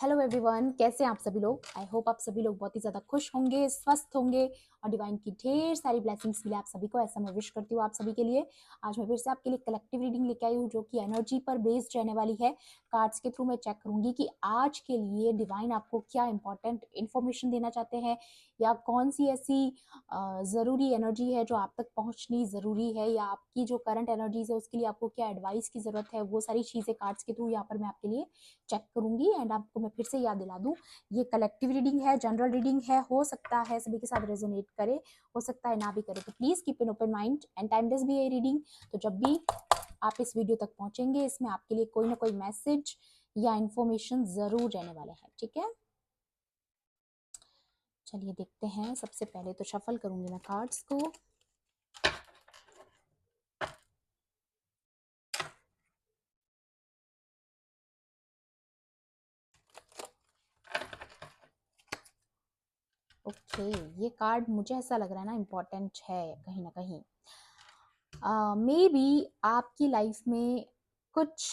Hello everyone, कैसे हैं आप सभी लोग। आई होप आप सभी लोग बहुत ही ज़्यादा खुश होंगे, स्वस्थ होंगे और डिवाइन की ढेर सारी ब्लेसिंग्स मिले आप सभी को, ऐसा मैं विश करती हूँ आप सभी के लिए। आज मैं फिर से आपके लिए कलेक्टिव रीडिंग लेके आई हूँ जो कि एनर्जी पर बेस्ड रहने वाली है। कार्ड्स के थ्रू मैं चेक करूंगी कि आज के लिए डिवाइन आपको क्या इंपॉर्टेंट इन्फॉर्मेशन देना चाहते हैं, या कौन सी ऐसी ज़रूरी एनर्जी है जो आप तक पहुँचनी ज़रूरी है, या आपकी जो करंट एनर्जीज है उसके लिए आपको क्या एडवाइस की ज़रूरत है। वो सारी चीज़ें कार्ड्स के थ्रू यहाँ पर मैं आपके लिए चेक करूंगी। एंड आपको मैं फिर से याद दिला दूं, ये कलेक्टिव रीडिंग है, जनरल रीडिंग है, हो सकता है सभी के साथ रेजोनेट करे, हो सकता है ना भी करे, तो please keep an open mind and timeless भी ये रीडिंग। तो जब भी आप इस वीडियो तक पहुंचेंगे, इसमें आपके लिए कोई ना कोई मैसेज या इंफॉर्मेशन जरूर रहने वाला है, ठीक है। चलिए देखते हैं। सबसे पहले तो शफल करूंगी मैं कार्ड्स को। ओके, ये कार्ड मुझे ऐसा लग रहा है ना इम्पोर्टेंट है कहीं ना कहीं। मे बी आपकी लाइफ में कुछ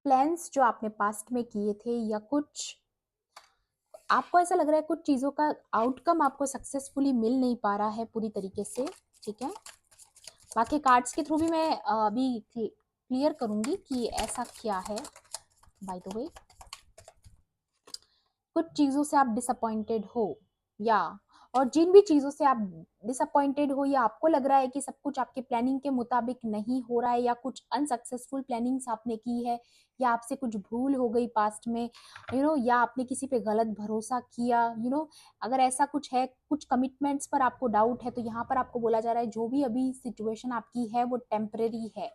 प्लान्स जो आपने पास्ट में किए थे, या कुछ आपको ऐसा लग रहा है कुछ चीज़ों का आउटकम आपको सक्सेसफुली मिल नहीं पा रहा है पूरी तरीके से, ठीक है। बाकी कार्ड्स के थ्रू भी मैं अभी क्लियर करूंगी कि ऐसा क्या है। बाय द वे, कुछ चीज़ों से आप डिसअपॉइंटेड हो, या और जिन भी चीज़ों से आप डिसअपॉइंटेड हो, या आपको लग रहा है कि सब कुछ आपके प्लानिंग के मुताबिक नहीं हो रहा है, या कुछ अनसक्सेसफुल प्लानिंग्स आपने की है, या आपसे कुछ भूल हो गई पास्ट में, या आपने किसी पे गलत भरोसा किया, अगर ऐसा कुछ है, कुछ कमिटमेंट्स पर आपको डाउट है, तो यहाँ पर आपको बोला जा रहा है जो भी अभी सिचुएशन आपकी है वो टेम्परेरी है,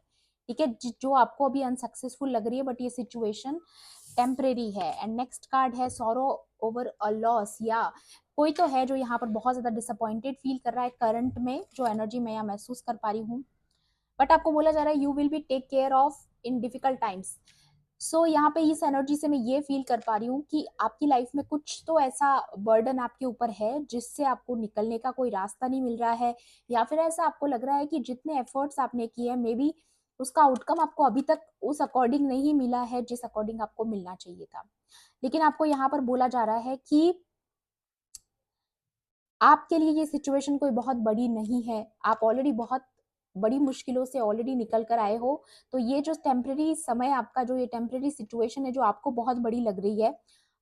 ठीक है। जो आपको अभी अनसक्सेसफुल लग रही है, बट ये सिचुएशन टेम्परेरी है। एंड नेक्स्ट कार्ड है सॉरो ओवर अ लॉस, या कोई तो है जो यहाँ पर बहुत ज्यादा डिसअपॉइंटेड फील कर रहा है करंट में, जो एनर्जी मैं यहाँ महसूस कर पा रही हूँ। बट आपको बोला जा रहा है you will be take care of in difficult times. So यहाँ पे इस एनर्जी से मैं ये फील कर पा रही हूँ कि आपकी लाइफ में कुछ तो ऐसा बर्डन आपके ऊपर है जिससे आपको निकलने का कोई रास्ता नहीं मिल रहा है, या फिर ऐसा आपको लग रहा है कि जितने एफर्ट्स आपने किए हैं मे बी उसका आउटकम आपको अभी तक उस अकॉर्डिंग नहीं मिला है जिस अकॉर्डिंग आपको मिलना चाहिए था। लेकिन आपको यहाँ पर बोला जा रहा है कि आपके लिए ये सिचुएशन कोई बहुत बड़ी नहीं है, आप ऑलरेडी बहुत बड़ी मुश्किलों से ऑलरेडी निकल कर आए हो। तो ये जो टेम्परेरी समय आपका, जो ये टेम्परेरी सिचुएशन है जो आपको बहुत बड़ी लग रही है,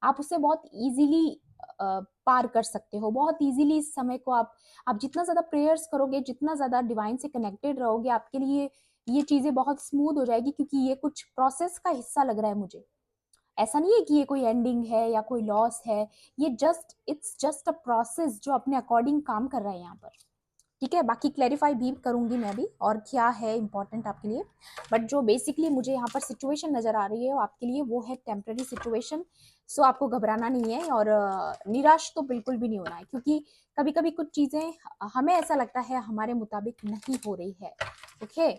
आप उससे बहुत इजीली पार कर सकते हो, बहुत इजीली इस समय को आप जितना ज्यादा प्रेयर्स करोगे, जितना ज्यादा डिवाइन से कनेक्टेड रहोगे, आपके लिए ये चीजें बहुत स्मूथ हो जाएगी, क्योंकि ये कुछ प्रोसेस का हिस्सा लग रहा है मुझे। ऐसा नहीं है कि ये कोई एंडिंग है या कोई लॉस है, ये इट्स जस्ट अ प्रोसेस जो अपने अकॉर्डिंग काम कर रहा है यहाँ पर, ठीक है। बाकी क्लैरिफाई भी करूंगी मैं अभी और क्या है इंपॉर्टेंट आपके लिए। बट जो बेसिकली मुझे यहाँ पर सिचुएशन नजर आ रही है वो आपके लिए वो है टेम्पररी सिचुएशन। सो आपको घबराना नहीं है, और निराश तो बिल्कुल भी नहीं होना है, क्योंकि कभी कभी कुछ चीजें हमें ऐसा लगता है हमारे मुताबिक नहीं हो रही है, ओके।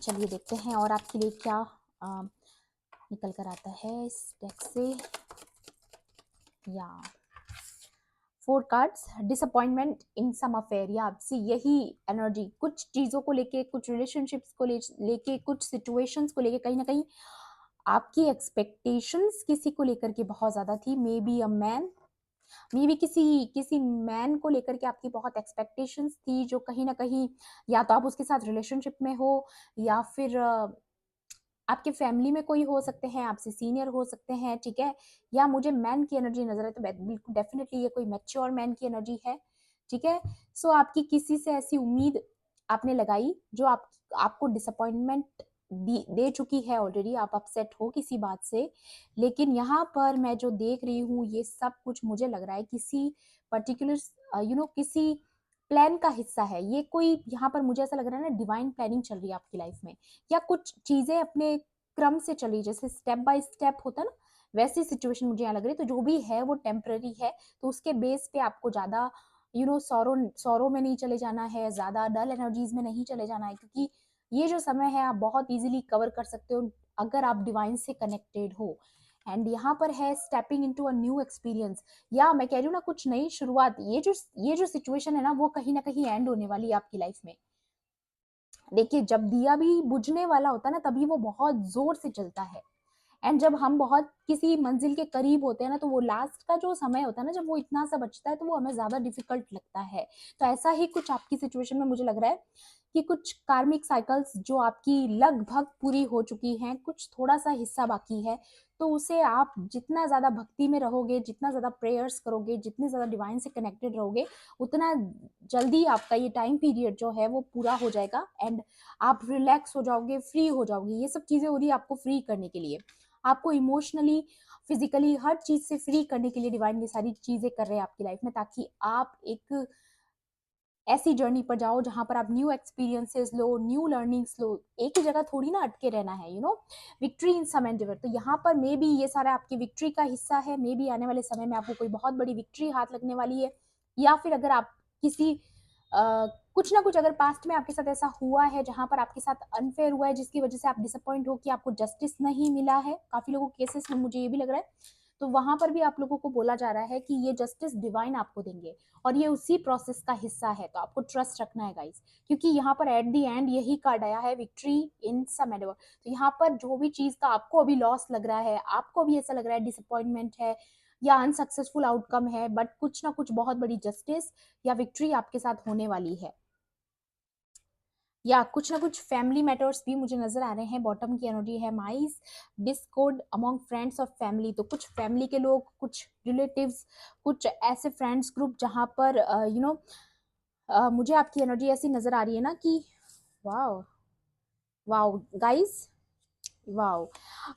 चलिए देखते हैं और आपके लिए क्या निकल कर आता है इस डेक से। या फोर कार्ड्स, डिसअपॉइंटमेंट इन सम अफेयर, या आपसे यही एनर्जी कुछ चीजों को लेके, कुछ रिलेशनशिप्स को लेके, कुछ सिचुएशंस को लेके, कहीं ना कहीं आपकी एक्सपेक्टेशंस किसी को लेकर के बहुत ज्यादा थी। May be a man, may be किसी किसी मैन को लेकर के आपकी बहुत एक्सपेक्टेशंस थी, जो कहीं ना कहीं या तो आप उसके साथ रिलेशनशिप में हो, या फिर आपके फैमिली में कोई हो सकते हैं, आपसे सीनियर हो सकते हैं, ठीक है। या मुझे मैन की एनर्जी नजर है, तो बिल्कुल डेफिनेटली ये कोई मैच्योर मैन की एनर्जी है, ठीक है। सो आपकी किसी से ऐसी उम्मीद आपने लगाई जो आपको डिसअपॉइंटमेंट दे चुकी है ऑलरेडी, आप अपसेट हो किसी बात से। लेकिन यहाँ पर मैं जो देख रही हूँ, ये सब कुछ मुझे लग रहा है किसी पर्टिकुलर किसी प्लान का हिस्सा है ये कोई। यहाँ पर मुझे ऐसा लग रहा है ना डिवाइन प्लानिंग चल रही है आपकी लाइफ में, या कुछ चीजें अपने क्रम से चली, जैसे स्टेप बाय स्टेप होता है ना, वैसी सिचुएशन मुझे यहाँ लग रही है। तो जो भी है वो टेम्पररी है, तो उसके बेस पे आपको ज्यादा सौरो सौरो में नहीं चले जाना है, ज्यादा डल एनर्जीज में नहीं चले जाना है, क्योंकि ये जो समय है आप बहुत इजीली कवर कर सकते हो अगर आप डिवाइन से कनेक्टेड हो। एंड यहाँ पर है stepping into a new experience, या मैं कह रही हूँ ना कुछ नई शुरुआत। ये जो सिचुएशन है ना वो कहीं ना कहीं एंड होने वाली है आपकी लाइफ में। देखिए, जब दिया भी बुझने वाला होता है ना, तभी वो बहुत जोर से जलता है। एंड जब हम बहुत किसी मंजिल के करीब होते हैं ना, तो वो लास्ट का जो समय होता है ना, जब वो इतना सा बचता है, तो वो हमें ज़्यादा डिफिकल्ट लगता है। तो ऐसा ही कुछ आपकी सिचुएशन में मुझे लग रहा है कि कुछ कार्मिक साइकिल्स जो आपकी लगभग पूरी हो चुकी हैं, कुछ थोड़ा सा हिस्सा बाकी है, तो उसे आप जितना ज़्यादा भक्ति में रहोगे, जितना ज़्यादा प्रेयर्स करोगे, जितने ज़्यादा डिवाइन से कनेक्टेड रहोगे, उतना जल्दी आपका ये टाइम पीरियड जो है वो पूरा हो जाएगा एंड आप रिलैक्स हो जाओगे, फ्री हो जाओगे। ये सब चीज़ें हो रही है आपको फ्री करने के लिए, आपको इमोशनली, फिजिकली, हर चीज़ से फ्री करने के लिए डिवाइन ये सारी चीज़ें कर रहे हैं आपकी लाइफ में, ताकि आप एक ऐसी जर्नी पर जाओ जहां पर आप न्यू एक्सपीरियंसेस लो, न्यू लर्निंग्स लो। एक ही जगह थोड़ी ना अटके रहना है, विक्ट्री इन सम एंडेवर। तो यहाँ पर मे बी ये सारा आपकी विक्ट्री का हिस्सा है, मे बी आने वाले समय में आपको कोई बहुत बड़ी विक्ट्री हाथ लगने वाली है, या फिर अगर आप किसी कुछ ना कुछ अगर पास्ट में आपके साथ ऐसा हुआ है जहां पर आपके साथ अनफेयर हुआ है, जिसकी वजह से आप डिसअपॉइंट हो कि आपको जस्टिस नहीं मिला है, काफी लोगों के केसेस में मुझे ये भी लग रहा है, तो वहां पर भी आप लोगों को बोला जा रहा है कि ये जस्टिस डिवाइन आपको देंगे और ये उसी प्रोसेस का हिस्सा है। तो आपको ट्रस्ट रखना है गाइस, क्योंकि यहाँ पर एट द एंड यही कार्ड आया है, विक्ट्री इन सम एंडेवर। तो यहाँ पर जो भी चीज का आपको अभी लॉस लग रहा है, आपको भी ऐसा लग रहा है डिसअपॉइंटमेंट है या अनसक्सेसफुल आउटकम है, बट कुछ ना कुछ बहुत बड़ी जस्टिस या विक्ट्री आपके साथ होने वाली है। या कुछ ना कुछ फैमिली मैटर्स भी मुझे नजर आ रहे हैं। बॉटम की एनर्जी है mice discord among friends of family. तो कुछ फैमिली के लोग, कुछ रिलेटिव्स, कुछ ऐसे फ्रेंड्स ग्रुप जहां पर मुझे आपकी एनर्जी ऐसी नजर आ रही है ना कि वाओ वाओ गाइस, वाओ,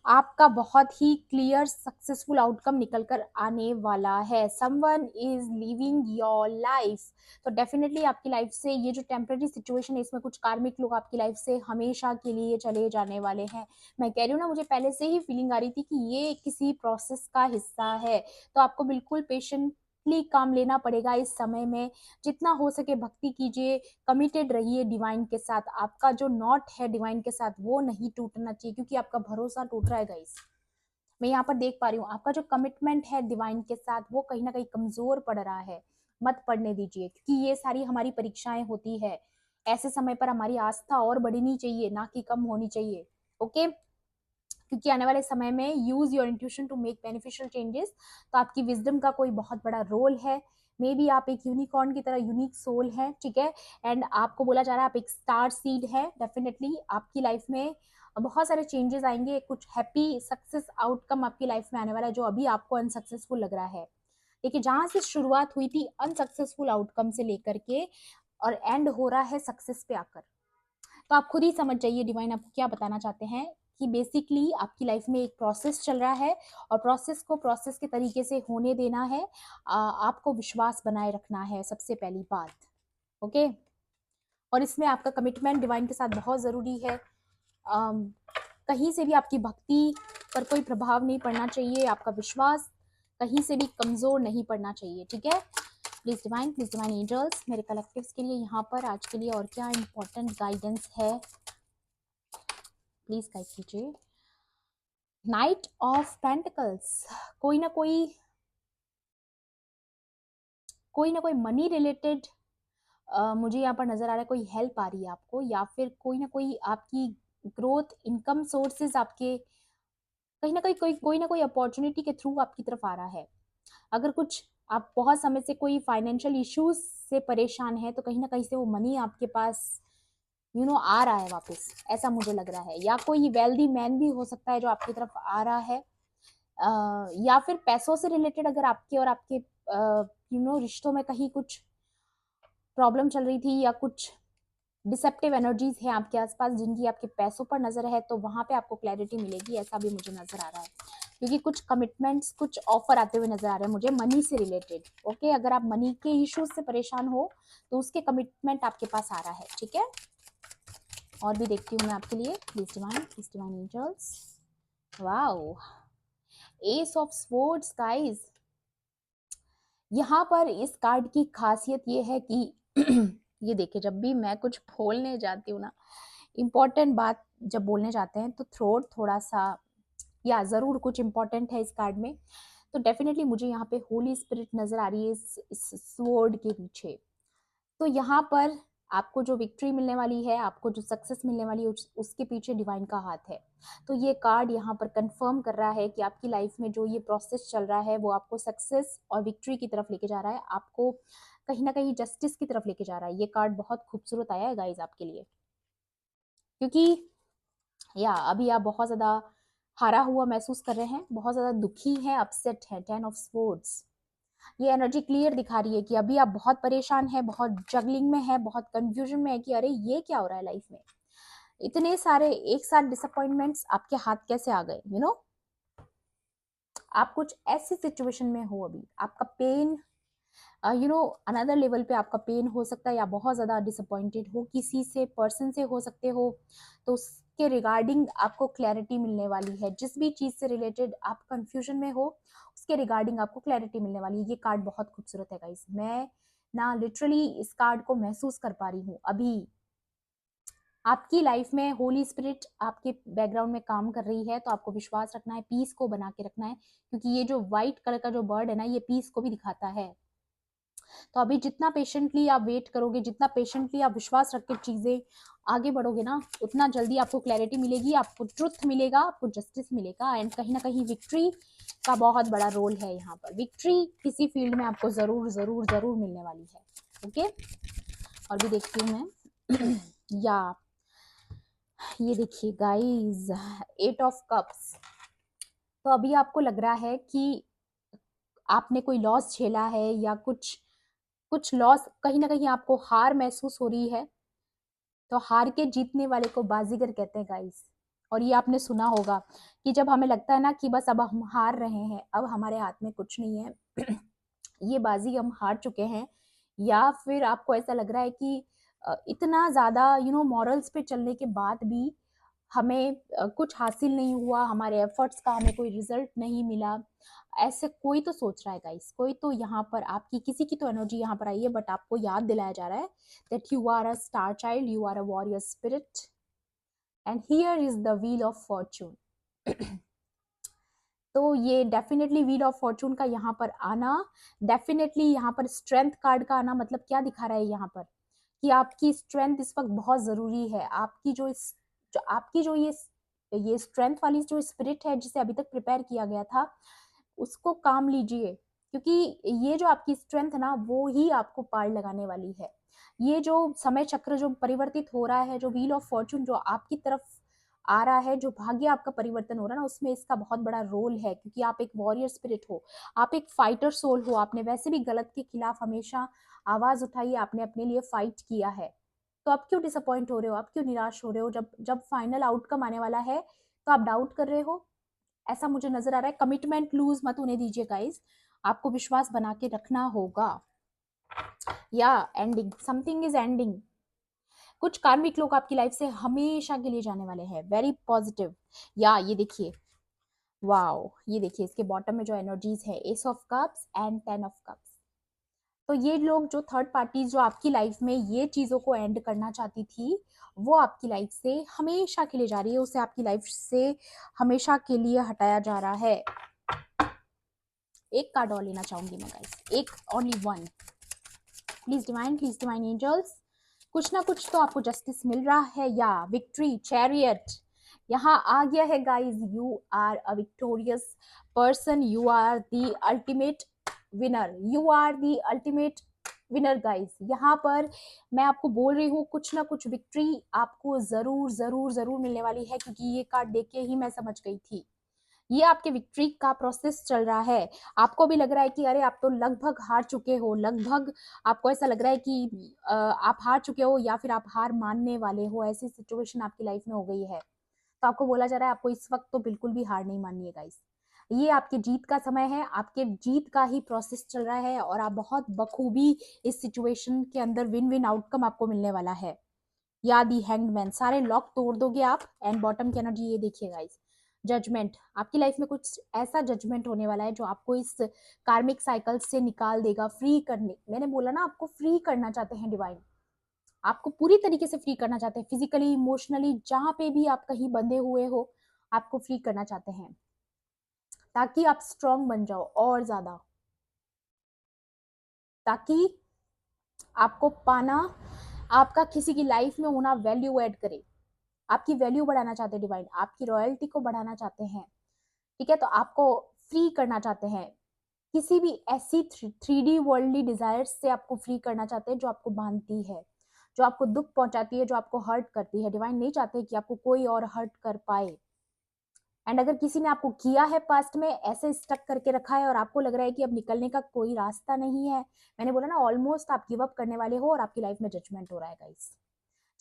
आपका बहुत ही क्लियर सक्सेसफुल आउटकम निकल कर आने वाला है। Someone is living your life. तो डेफिनेटली आपकी लाइफ से ये जो टेम्पररी सिचुएशन है, इसमें कुछ कार्मिक लोग आपकी लाइफ से हमेशा के लिए चले जाने वाले हैं। मैं कह रही हूँ ना, मुझे पहले से ही फीलिंग आ रही थी कि ये किसी प्रोसेस का हिस्सा है। तो आपको बिल्कुल पेशेंटली काम लेना पड़ेगा इस समय में। जितना हो सके भक्ति कीजिए, कमिटेड रहिए डिवाइन के साथ। आपका जो नॉट है डिवाइन के साथ वो नहीं टूटना चाहिए, क्योंकि आपका भरोसा टूट रहा है गाइस। मैं यहाँ पर देख पा रही हूँ आपका जो कमिटमेंट है डिवाइन के साथ वो कहीं ना कहीं कमजोर पड़ रहा है। मत पड़ने दीजिए, क्योंकि ये सारी हमारी परीक्षाएं होती है। ऐसे समय पर हमारी आस्था और बढ़नी चाहिए, ना कि कम होनी चाहिए। ओके, क्योंकि आने वाले समय में use your intuition to make beneficial changes. तो आपकी विजडम का कोई बहुत बड़ा रोल है। मे बी आप एक यूनिकॉर्न की तरह यूनिक सोल है, ठीक है। एंड आपको बोला जा रहा है आप एक स्टार सीड है। डेफिनेटली आपकी लाइफ में बहुत सारे चेंजेस आएंगे, कुछ हैप्पी सक्सेस आउटकम आपकी लाइफ में आने वाला है, जो अभी आपको अनसक्सेसफुल लग रहा है। देखिए, जहां से शुरुआत हुई थी अनसक्सेसफुल आउटकम से लेकर के, और एंड हो रहा है सक्सेस पे आकर। तो आप खुद ही समझ जाइए डिवाइन आपको क्या बताना चाहते हैं, कि बेसिकली आपकी लाइफ में एक प्रोसेस चल रहा है, और प्रोसेस को प्रोसेस के तरीके से होने देना है। आपको विश्वास बनाए रखना है सबसे पहली बात। ओके, और इसमें आपका कमिटमेंट डिवाइन के साथ बहुत ज़रूरी है। अम, कहीं से भी आपकी भक्ति पर कोई प्रभाव नहीं पड़ना चाहिए, आपका विश्वास कहीं से भी कमज़ोर नहीं पड़ना चाहिए, ठीक है। प्लीज डिवाइन एंजल्स मेरे कलेक्टिव्स के लिए यहाँ पर आज के लिए और क्या इंपॉर्टेंट गाइडेंस है, प्लीज गाइड कीजिए। नाइट ऑफ पेंटिकल्स, कोई ना कोई मनी रिलेटेड मुझे यहाँ पर नजर आ रहा है। कोई हेल्प आ रही है आपको, या फिर कोई ना कोई आपकी ग्रोथ, इनकम सोर्सेज आपके कहीं ना कहीं कोई ना कोई अपॉर्चुनिटी के थ्रू आपकी तरफ आ रहा है। अगर कुछ आप बहुत समय से कोई फाइनेंशियल इश्यूज से परेशान है, तो कहीं ना कहीं से वो मनी आपके पास आ रहा है वापस, ऐसा मुझे लग रहा है। या कोई वेल्दी मैन भी हो सकता है जो आपकी तरफ आ रहा है। या फिर पैसों से रिलेटेड अगर आपके और आपके रिश्तों में कहीं कुछ प्रॉब्लम चल रही थी, या कुछ डिसेप्टिव एनर्जीज हैं आपके आसपास जिनकी आपके पैसों पर नजर है, तो वहां पे आपको क्लैरिटी मिलेगी, ऐसा भी मुझे नजर आ रहा है। क्योंकि कुछ कमिटमेंट्स, कुछ ऑफर आते हुए नजर आ रहे हैं मुझे मनी से रिलेटेड। ओके, अगर आप मनी के इश्यूज से परेशान हो तो उसके कमिटमेंट आपके पास आ रहा है, ठीक है। और भी देखती हूँ मैं आपके लिए। Please divine angels. Wow, ace of swords guys. यहाँ पर इस कार्ड की खासियत ये है कि ये देखिए, जब भी मैं कुछ बोलने जाती हूँ ना, इम्पोर्टेंट बात जब बोलने जाते हैं, तो थ्रोट थोड़ा सा, या जरूर कुछ इम्पोर्टेंट है इस कार्ड में। तो डेफिनेटली मुझे यहाँ पे होली स्पिरिट नजर आ रही है इस स्वॉर्ड के पीछे। तो यहाँ पर आपको जो विक्ट्री मिलने वाली है, आपको जो सक्सेस मिलने वाली है, उसके पीछे डिवाइन का हाथ है। तो ये कार्ड यहाँ पर कंफर्म कर रहा है कि आपकी लाइफ में जो ये प्रोसेस चल रहा है वो आपको सक्सेस और विक्ट्री की तरफ लेके जा रहा है, आपको कहीं ना कहीं जस्टिस की तरफ लेके जा रहा है। ये कार्ड बहुत खूबसूरत आया है गाइज आपके लिए, क्योंकि या अभी आप बहुत ज़्यादा हारा हुआ महसूस कर रहे हैं, बहुत ज़्यादा दुखी हैं, अपसेट हैं। 10 ऑफ स्वॉर्ड्स, ये एनर्जी क्लियर दिखा रही है कि अभी आप बहुत परेशान हैं, बहुत जगलिंग में है, बहुत कंफ्यूजन में है कि अरे ये क्या हो रहा है लाइफ में, इतने सारे एक साथ डिसअपॉइंटमेंट्स आपके हाथ कैसे आ गए। आप कुछ ऐसी सिचुएशन में हो, अभी आपका पेन अनदर लेवल पे आपका पेन हो सकता है, या बहुत ज़्यादा डिसअपॉइंटेड हो किसी से, पर्सन से हो सकते हो, तो उसके रिगार्डिंग आपको क्लैरिटी मिलने वाली है। जिस भी चीज़ से रिलेटेड आप कंफ्यूजन में हो, उसके रिगार्डिंग आपको क्लैरिटी मिलने वाली है। ये कार्ड बहुत खूबसूरत है गाइस, मैं ना लिटरली इस कार्ड को महसूस कर पा रही हूँ। अभी आपकी लाइफ में होली स्पिरिट आपके बैकग्राउंड में काम कर रही है, तो आपको विश्वास रखना है, पीस को बना के रखना है, क्योंकि ये जो व्हाइट कलर का जो बर्ड है ना, ये पीस को भी दिखाता है। तो अभी जितना पेशेंटली आप वेट करोगे, जितना पेशेंटली आप विश्वास रख के चीजें आगे बढ़ोगे ना, उतना जल्दी आपको क्लैरिटी मिलेगी, आपको ट्रुथ मिलेगा, आपको जस्टिस मिलेगा, एंड कहीं ना कहीं विक्ट्री का बहुत बड़ा रोल है यहाँ पर। विक्ट्री किसी फील्ड में आपको जरूर जरूर जरूर मिलने वाली है। ओके, और भी देखती हूँ मैं या ये देखिए गाइस, 8 ऑफ कप्स। तो अभी आपको लग रहा है कि आपने कोई लॉस झेला है, या कुछ कुछ लॉस, कहीं ना कहीं आपको हार महसूस हो रही है। तो हार के जीतने वाले को बाजीगर कहते हैं गाइस। और ये आपने सुना होगा कि जब हमें लगता है ना कि बस अब हम हार रहे हैं, अब हमारे हाथ में कुछ नहीं है ये बाजी हम हार चुके हैं, या फिर आपको ऐसा लग रहा है कि इतना ज्यादा मॉरल्स पे चलने के बाद भी हमें कुछ हासिल नहीं हुआ, हमारे एफर्ट्स का हमें कोई रिजल्ट नहीं मिला, ऐसे कोई तो सोच रहा है गाइस। कोई तो यहाँ पर आपकी किसी की तो एनर्जी यहाँ पर आई है, बट आपको याद दिलाया जा रहा है that you are a star child, you are a warrior spirit, and here is the wheel of fortune. तो ये डेफिनेटली व्हील ऑफ फॉर्चून का यहाँ पर आना, डेफिनेटली यहाँ पर स्ट्रेंथ कार्ड का आना, मतलब क्या दिखा रहा है यहाँ पर कि आपकी स्ट्रेंथ इस वक्त बहुत जरूरी है। आपकी आपकी जो ये स्ट्रेंथ वाली जो स्पिरिट है, जिसे अभी तक प्रिपेयर किया गया था, उसको काम लीजिए, क्योंकि ये जो आपकी स्ट्रेंथ है ना, वो ही आपको पार लगाने वाली है। ये जो समय चक्र जो परिवर्तित हो रहा है, जो व्हील ऑफ फॉर्चून जो आपकी तरफ आ रहा है, जो भाग्य आपका परिवर्तन हो रहा है ना, उसमें इसका बहुत बड़ा रोल है, क्योंकि आप एक वॉरियर स्पिरिट हो, आप एक फाइटर सोल हो। आपने वैसे भी गलत के खिलाफ हमेशा आवाज उठाई, आपने अपने लिए फाइट किया है। तो आप क्यों डिसअपॉइंट हो रहे हो, आप क्यों निराश हो रहे हो? जब जब फाइनल आउटकम आने वाला है तो आप डाउट कर रहे हो, ऐसा मुझे नजर आ रहा है। कमिटमेंट लूज मत होने दीजिए गाइस, आपको विश्वास बना के रखना होगा। या एंडिंग, समथिंग इज एंडिंग। कुछ कार्मिक लोग आपकी लाइफ से हमेशा के लिए जाने वाले हैं, वेरी पॉजिटिव। या ये देखिए, वाओ, ये देखिए इसके बॉटम में जो एनर्जीज है, S of cups and 10 of cups. तो ये लोग जो थर्ड पार्टी जो आपकी लाइफ में ये चीजों को एंड करना चाहती थी, वो आपकी लाइफ से हमेशा के लिए जा रही है, उसे आपकी लाइफ से हमेशा के लिए हटाया जा रहा है। एक कार्ड और लेना चाहूंगी मैं गाइस, एक, only one. Please divine angels, कुछ ना कुछ तो आपको जस्टिस मिल रहा है। या विक्ट्री, चैरियट यहाँ आ गया है guys. You are a victorious person, you are the ultimate winner, you are the ultimate winner guys. यहाँ पर मैं आपको बोल रही हूँ, कुछ ना कुछ विक्ट्री आपको जरूर जरूर जरूर मिलने वाली है, क्योंकि ये कार्ड देख के ही मैं समझ गई थी। ये आपके विक्ट्री का प्रोसेस चल रहा है। आपको भी लग रहा है कि अरे आप तो लगभग हार चुके हो, लगभग आपको ऐसा लग रहा है कि आप हार चुके हो, या फिर आप हार मानने वाले हो, ऐसी सिचुएशन आपकी लाइफ में हो गई है। तो आपको बोला जा रहा है आपको इस वक्त तो बिल्कुल भी हार नहीं माननी है गाइस। ये आपके जीत का समय है, आपके जीत का ही प्रोसेस चल रहा है, और आप बहुत बखूबी इस सिचुएशन के अंदर विन विन आउटकम आपको मिलने वाला है। या दी हैंग्ड मैन, सारे लॉक तोड़ दोगे आप। एंड बॉटम की एनर्जी ये देखिए गाइस, जजमेंट। आपकी लाइफ में कुछ ऐसा जजमेंट होने वाला है जो आपको इस कार्मिक साइकिल से निकाल देगा, फ्री करने, मैंने बोला ना आपको फ्री करना चाहते हैं डिवाइन, आपको पूरी तरीके से फ्री करना चाहते हैं, फिजिकली, इमोशनली, जहां पे भी आप कहीं बंधे हुए हो, आपको फ्री करना चाहते हैं, ताकि आप स्ट्रांग बन जाओ और ज्यादा, ताकि आपको पाना आपका किसी की लाइफ में होना वैल्यू ऐड करे, आपकी वैल्यू बढ़ाना चाहते हैं डिवाइन, आपकी रॉयल्टी को बढ़ाना चाहते हैं, ठीक है, तो आपको फ्री करना चाहते हैं, किसी भी ऐसी 3D वर्ल्डली डिजायर्स से आपको फ्री करना चाहते हैं जो आपको बांधती है, जो आपको दुख पहुंचाती है, जो आपको हर्ट करती है। डिवाइन नहीं चाहते कि आपको कोई और हर्ट कर पाए। एंड अगर किसी ने आपको किया है पास्ट में, ऐसे स्टक करके रखा है और आपको लग रहा है कि अब निकलने का कोई रास्ता नहीं है, मैंने बोला ना ऑलमोस्ट आप गिव अप करने वाले हो और आपकी लाइफ में जजमेंट हो रहा है गाइस।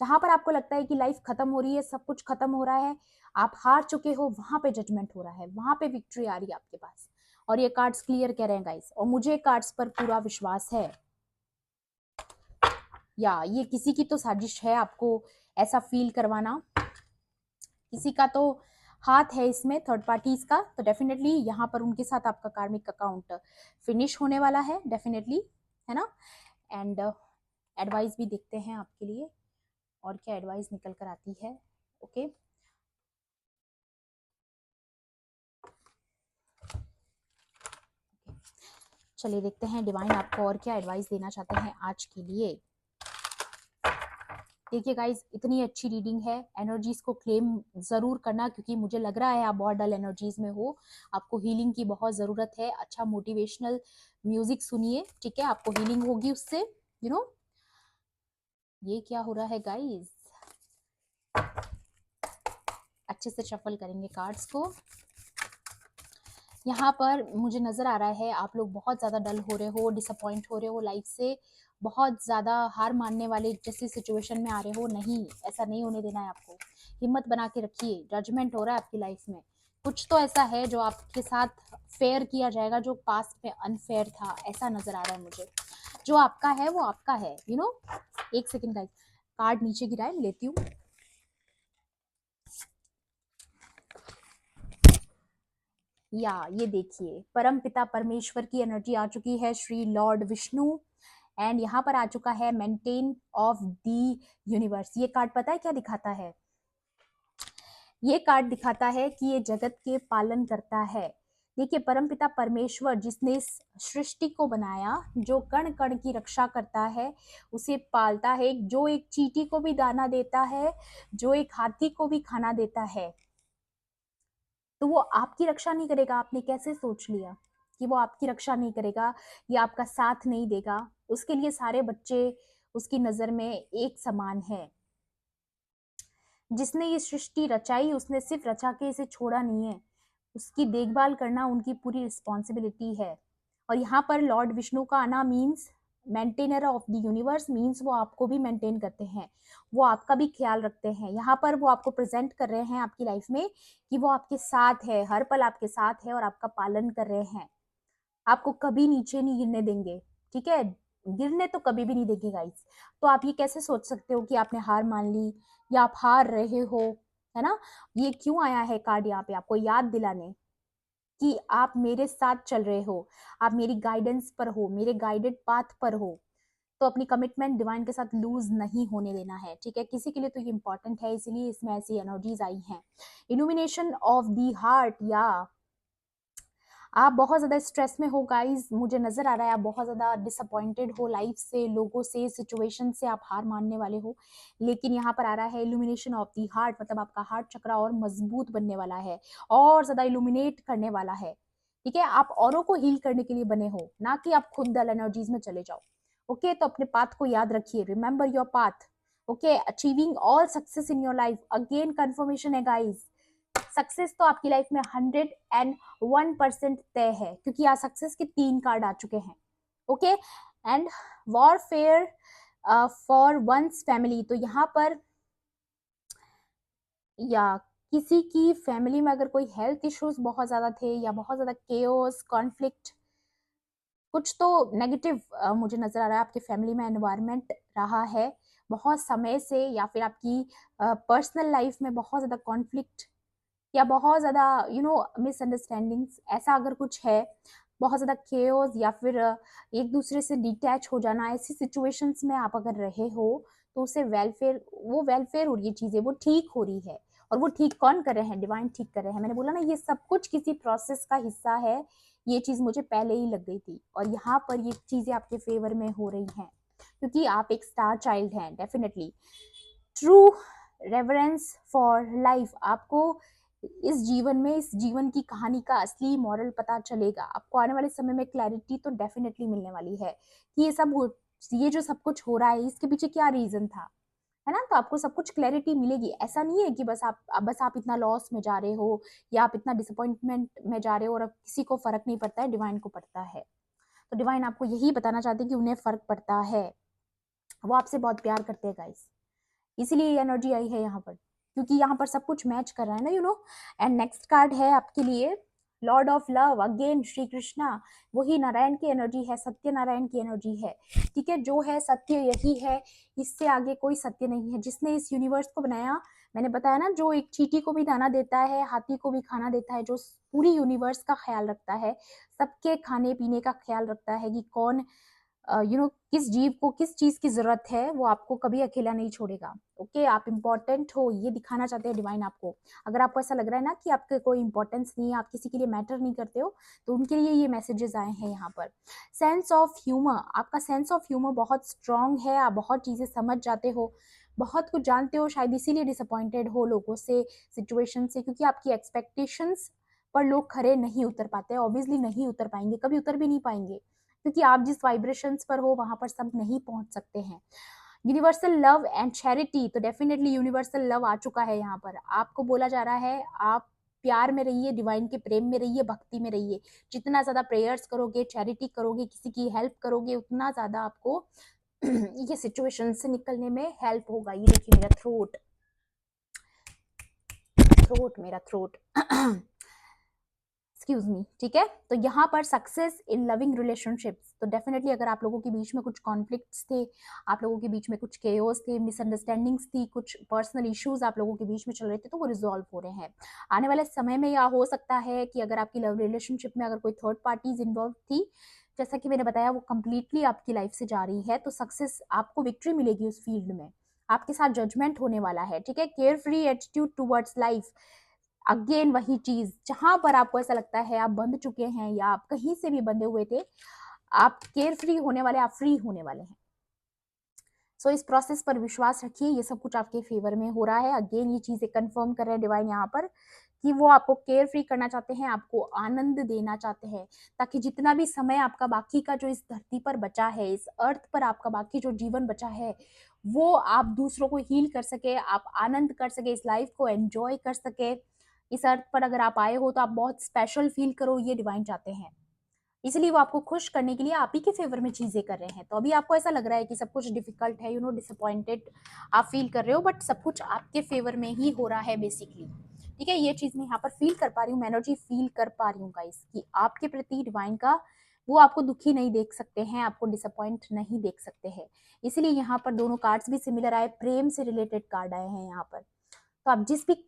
जहां पर आपको लगता है कि लाइफ खत्म हो रही है, सब कुछ खत्म हो रहा है, आप हार चुके हो, वहां पे जजमेंट हो रहा है, वहां पे विक्ट्री आ रही है आपके पास। और ये कार्ड्स क्लियर कह रहे हैं गाइस, और मुझे कार्ड्स पर पूरा विश्वास है। या ये किसी की तो साजिश है आपको ऐसा फील करवाना, किसी का तो हाथ है इसमें, थर्ड पार्टीज का, तो डेफिनेटली यहाँ पर उनके साथ आपका कार्मिक अकाउंट फिनिश होने वाला है डेफिनेटली, है ना। एंड एडवाइस भी देखते हैं आपके लिए, और क्या एडवाइस निकल कर आती है। ओके चलिए देखते हैं डिवाइन आपको और क्या एडवाइस देना चाहते हैं आज के लिए। देखिए गाइज, इतनी अच्छी रीडिंग है, एनर्जीज को क्लेम जरूर करना, क्योंकि मुझे लग रहा है आप बहुत डल एनर्जीज में हो, आपको हीलिंग की बहुत जरूरत है। अच्छा मोटिवेशनल म्यूजिक सुनिए, ठीक है, आपको हीलिंग होगी उससे, यू नो। ये क्या हो रहा है गाइज, अच्छे से शफल करेंगे कार्ड्स को। यहाँ पर मुझे नजर आ रहा है आप लोग बहुत ज्यादा डल हो रहे हो, डिसअपॉइंट हो रहे हो लाइफ से, बहुत ज्यादा हार मानने वाले जैसी सिचुएशन में आ रहे हो। नहीं, ऐसा नहीं होने देना है आपको, हिम्मत बना के रखिए। जजमेंट हो रहा है आपकी लाइफ में, कुछ तो ऐसा है जो आपके साथ फेयर किया जाएगा जो पास्ट में अनफेयर था, ऐसा नजर आ रहा है मुझे। जो आपका है वो आपका है, यू नो। एक सेकेंड गाइस, कार्ड नीचे गिरा है, लेती हूँ। या ये देखिए, परम पिता परमेश्वर की एनर्जी आ चुकी है, श्री लॉर्ड विष्णु। एंड यहाँ पर आ चुका है मेंटेन ऑफ द यूनिवर्स। ये कार्ड पता है क्या दिखाता है? ये कार्ड दिखाता है कि ये जगत के पालन करता है। देखिए, परमपिता परमेश्वर जिसने इस सृष्टि को बनाया, जो कण कण की रक्षा करता है, उसे पालता है, जो एक चींटी को भी दाना देता है, जो एक हाथी को भी खाना देता है, तो वो आपकी रक्षा नहीं करेगा? आपने कैसे सोच लिया कि वो आपकी रक्षा नहीं करेगा या आपका साथ नहीं देगा? उसके लिए सारे बच्चे उसकी नजर में एक समान है। जिसने ये सृष्टि रचाई, उसने सिर्फ रचा के इसे छोड़ा नहीं है, उसकी देखभाल करना उनकी पूरी रिस्पॉन्सिबिलिटी है। और यहाँ पर लॉर्ड विष्णु का आना means maintainer of the universe, means वो आपको भी मेंटेन करते हैं, वो आपका भी ख्याल रखते हैं। यहाँ पर वो आपको प्रेजेंट कर रहे हैं आपकी लाइफ में कि वो आपके साथ है, हर पल आपके साथ है और आपका पालन कर रहे हैं, आपको कभी नीचे नहीं गिरने देंगे, ठीक है, गिरने तो कभी भी नहीं देंगे गाइस। तो आप ये कैसे सोच सकते हो कि आपने हार मान ली या आप हार रहे हो, है ना। ये क्यों आया है कार्ड यहाँ पे? आपको याद दिलाने कि आप मेरे साथ चल रहे हो, आप मेरी गाइडेंस पर हो, मेरे गाइडेड पाथ पर हो, तो अपनी कमिटमेंट डिवाइन के साथ लूज नहीं होने देना है, ठीक है। किसी के लिए तो ये इंपॉर्टेंट है, इसीलिए इसमें ऐसी एनर्जीज आई हैं। इल्यूमिनेशन ऑफ द हार्ट, या आप बहुत ज़्यादा स्ट्रेस में हो गाइस, मुझे नज़र आ रहा है आप बहुत ज़्यादा डिसअपॉइंटेड हो लाइफ से, लोगों से, सिचुएशन से, आप हार मानने वाले हो। लेकिन यहाँ पर आ रहा है इल्यूमिनेशन ऑफ दी हार्ट, मतलब आपका हार्ट चक्र और मजबूत बनने वाला है, और ज़्यादा इल्यूमिनेट करने वाला है, ठीक है। आप औरों को हील करने के लिए बने हो, ना कि आप खुद डल एनर्जीज में चले जाओ। ओके, तो अपने पाथ को याद रखिए, remember your path. Okay, achieving all success in your life, again confirmation है गाइज, सक्सेस तो आपकी लाइफ में 101% तय है, क्योंकि यहाँ सक्सेस के 3 कार्ड आ चुके हैं। Okay, and warfare for one's family, तो यहाँ पर या किसी की फैमिली में अगर कोई हेल्थ इश्यूज बहुत ज्यादा थे, या बहुत ज्यादा केओस, कॉन्फ्लिक्ट, कुछ तो नेगेटिव मुझे नजर आ रहा है आपके फैमिली में एनवायरनमेंट रहा है बहुत समय से, या फिर आपकी पर्सनल लाइफ में बहुत ज्यादा कॉन्फ्लिक्ट या बहुत ज़्यादा मिसअंडरस्टैंडिंग्स, ऐसा अगर कुछ है, बहुत ज़्यादा केओस, या फिर एक दूसरे से डिटैच हो जाना, ऐसी सिचुएशंस में आप अगर रहे हो, तो उसे वेलफेयर, वो वेलफेयर हो रही है, चीज़ें वो ठीक हो रही है। और वो ठीक कौन कर रहे हैं? डिवाइन ठीक कर रहे हैं। मैंने बोला ना, ये सब कुछ किसी प्रोसेस का हिस्सा है, ये चीज़ मुझे पहले ही लग गई थी, और यहाँ पर ये चीज़ें आपके फेवर में हो रही हैं, क्योंकि आप एक स्टार चाइल्ड हैं definitely. True reverence for life, आपको इस जीवन में, इस जीवन की कहानी का असली मॉरल पता चलेगा। आपको आने वाले समय में क्लैरिटी तो डेफिनेटली मिलने वाली है कि ये जो सब कुछ हो रहा है इसके पीछे क्या रीजन था, है ना। तो आपको सब कुछ क्लैरिटी मिलेगी। ऐसा नहीं है कि बस आप इतना लॉस में जा रहे हो या आप इतना डिसअपॉइंटमेंट में जा रहे हो और अब किसी को फर्क नहीं पड़ता है, डिवाइन को पड़ता है। तो डिवाइन आपको यही बताना चाहते हैं कि उन्हें फर्क पड़ता है, वो आपसे बहुत प्यार करते हैं गाइस। इसीलिए ये एनर्जी आई है यहाँ पर, क्योंकि यहाँ पर सब कुछ मैच कर रहा है ना, you know. And next card है आपके लिए Lord of love, again Shri Krishna. वही नारायण की एनर्जी है, सत्य नारायण की एनर्जी है, ठीक है। जो है सत्य यही है, इससे आगे कोई सत्य नहीं है। जिसने इस यूनिवर्स को बनाया, मैंने बताया ना, जो एक चींटी को भी दाना देता है, हाथी को भी खाना देता है, जो पूरी यूनिवर्स का ख्याल रखता है, सबके खाने पीने का ख्याल रखता है कि कौन किस जीव को किस चीज की जरूरत है, वो आपको कभी अकेला नहीं छोड़ेगा। ओके, आप इंपॉर्टेंट हो, ये दिखाना चाहते हैं डिवाइन आपको। अगर आपको ऐसा लग रहा है ना कि आपके कोई इंपॉर्टेंस नहीं है, आप किसी के लिए मैटर नहीं करते हो, तो उनके लिए ये मैसेजेस आए हैं यहाँ पर। सेंस ऑफ ह्यूमर, आपका सेंस ऑफ ह्यूमर बहुत स्ट्रांग है, आप बहुत चीजें समझ जाते हो, बहुत कुछ जानते हो, शायद इसीलिए डिसअपॉइंटेड हो लोगों से, सिचुएशन से, क्योंकि आपकी एक्सपेक्टेशंस पर लोग खरे नहीं उतर पाते, ऑब्वियसली नहीं उतर पाएंगे, कभी उतर भी नहीं पाएंगे, क्योंकि आप जिस वाइब्रेशंस पर हो वहां पर सब नहीं पहुंच सकते हैं। यूनिवर्सल लव एंड चैरिटी, तो डेफिनेटली यूनिवर्सल लव आ चुका है यहाँ पर। आपको बोला जा रहा है आप प्यार में रहिए, डिवाइन के प्रेम में रहिए, भक्ति में रहिए। जितना ज्यादा प्रेयर्स करोगे, चैरिटी करोगे, किसी की हेल्प करोगे, उतना ज्यादा आपको ये सिचुएशन से निकलने में हेल्प होगा। ये देखिए मेरा थ्रोट थ्रोट मेरा थ्रोट एक्सक्यूज मी, ठीक है। तो यहाँ पर सक्सेस इन लविंग रिलेशनशिप्स, तो डेफिनेटली अगर आप लोगों के बीच में कुछ कॉन्फ्लिक्ट्स थे, आप लोगों के बीच में कुछ केओस थे, मिसअंडरस्टैंडिंग्स थी, कुछ पर्सनल इश्यूज आप लोगों के बीच में चल रहे थे, तो वो रिजॉल्व हो रहे हैं आने वाले समय में। या हो सकता है कि अगर आपकी लव रिलेशनशिप में अगर कोई थर्ड पार्टीज इन्वॉल्व थी, जैसा कि मैंने बताया, वो कंप्लीटली आपकी लाइफ से जा रही है, तो सक्सेस, आपको विक्ट्री मिलेगी उस फील्ड में। आपके साथ जजमेंट होने वाला है, ठीक है। Care free attitude towards life, again वही चीज, जहां पर आपको ऐसा लगता है आप बंध चुके हैं या आप कहीं से भी बंधे हुए थे, आप केयर फ्री होने वाले, आप फ्री होने वाले हैं। सो इस प्रोसेस पर विश्वास रखिए, ये सब कुछ आपके फेवर में हो रहा है। अगेन ये चीजें कंफर्म कर रहे हैं डिवाइन यहाँ पर कि वो आपको केयर फ्री करना चाहते हैं, आपको आनंद देना चाहते हैं, ताकि जितना भी समय आपका बाकी का जो इस धरती पर बचा है, इस अर्थ पर आपका बाकी जो जीवन बचा है, वो आप दूसरों को हील कर सके, आप आनंद कर सके, इस लाइफ को एंजॉय कर सके। इस अर्थ पर अगर आप आए हो तो आप बहुत स्पेशल फील करो, ये डिवाइन चाहते हैं। इसलिए वो आपको खुश करने के लिए आप ही के फेवर में चीजें कर रहे हैं। तो अभी आपको ऐसा लग रहा है कि सब कुछ डिफिकल्ट है, डिसअपॉइंटेड आप फील कर रहे हो, बट सब कुछ आपके फेवर में ही हो रहा है बेसिकली, ठीक है। ये चीज मैं यहाँ पर फील कर पा रही हूँ, एनर्जी फील कर पा रही हूँ गाइस, कि आपके प्रति डिवाइन का, वो आपको दुखी नहीं देख सकते हैं, आपको डिसअपॉइंट नहीं देख सकते हैं। इसीलिए यहाँ पर दोनों कार्ड्स भी सिमिलर आए, प्रेम से रिलेटेड कार्ड आए हैं यहाँ पर। तो आप जिस भी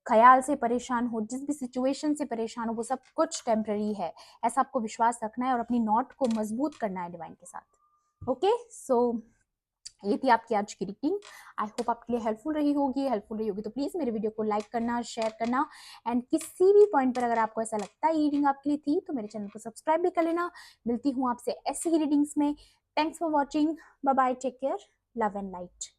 ख्याल से परेशान हो, जिस भी सिचुएशन से परेशान हो, वो सब कुछ टेम्पररी है, ऐसा आपको विश्वास रखना है और अपनी नॉट को मजबूत करना है डिवाइन के साथ। ओके, सो ये थी आपकी आज की रीडिंग। आई होप आपके लिए हेल्पफुल रही होगी तो प्लीज मेरे वीडियो को लाइक करना, शेयर करना, एंड किसी भी पॉइंट पर अगर आपको ऐसा लगता है ये रीडिंग आपके लिए थी, तो मेरे चैनल को सब्सक्राइब भी कर लेना। मिलती हूँ आपसे ऐसी ही रीडिंग्स में। Thanks for watching, bye bye, take care, love and light.